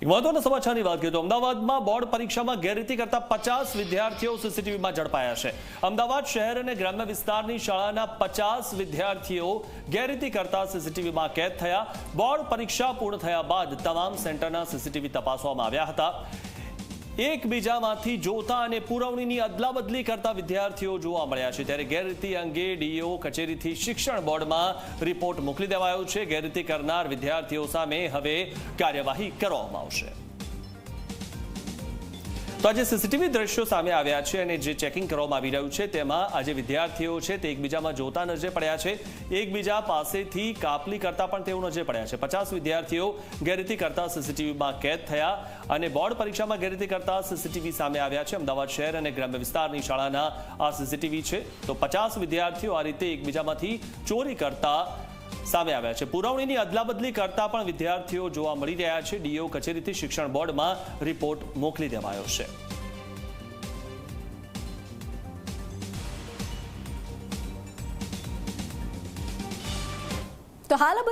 એક મહત્વના સમાચારની વાત કરીએ તો અમદાવાદમાં બોર્ડ પરીક્ષામાં ગેરરીતિ કરતા 50 વિદ્યાર્થીઓ સીસીટીવીમાં ઝડપાયા છે। અમદાવાદ શહેર અને ગ્રામ્ય વિસ્તારની શાળાના 50 વિદ્યાર્થીઓ ગેરરીતિ કરતા સીસીટીવીમાં કેદ થયા। બોર્ડ પરીક્ષા પૂર્ણ થયા બાદ તમામ સેન્ટરના સીસીટીવી તપાસવામાં આવ્યા હતા। એકબીજામાંથી જોતા અને પુરવણીની અદલાબદલી કરતા વિદ્યાર્થીઓ જોવા મળ્યા છે, ત્યારે ગેરરીતિ અંગે ડીઓ કચેરીથી શિક્ષણ બોર્ડમાં રિપોર્ટ મોકલી દેવાયો છે। ગેરરીતિ કરનાર વિદ્યાર્થીઓ સામે હવે કાર્યવાહી કરવામાં આવશે। તો આજે સીસીટીવી દ્રશ્યો સામે આવ્યા છે અને જે ચેકિંગ કરવામાં આવી રહ્યું છે તેમાં આજે વિદ્યાર્થીઓ છે તે એકબીજામાં જોતા નજરે પડ્યા છે, એકબીજા પાસેથી કાપલી કરતા પણ તેઓ નજરે પડ્યા છે। 50 વિદ્યાર્થીઓ ગેરરીતિ કરતા સીસીટીવીમાં કેદ થયા અને બોર્ડ પરીક્ષામાં ગેરરીતિ કરતા સીસીટીવી સામે આવ્યા છે। અમદાવાદ શહેર અને ગ્રામ્ય વિસ્તારની શાળાના આ સીસીટીવી છે। તો 50 વિદ્યાર્થીઓ આ રીતે એકબીજામાંથી ચોરી કરતા સામે આવ્યા છે। પુરવણીની અદલાબદલી કરતા પણ વિદ્યાર્થીઓ જોવા મળી રહ્યા છે। ડીઓ કચેરીથી શિક્ષણ બોર્ડમાં રિપોર્ટ મોકલી દેવાયો છે। તો હાલ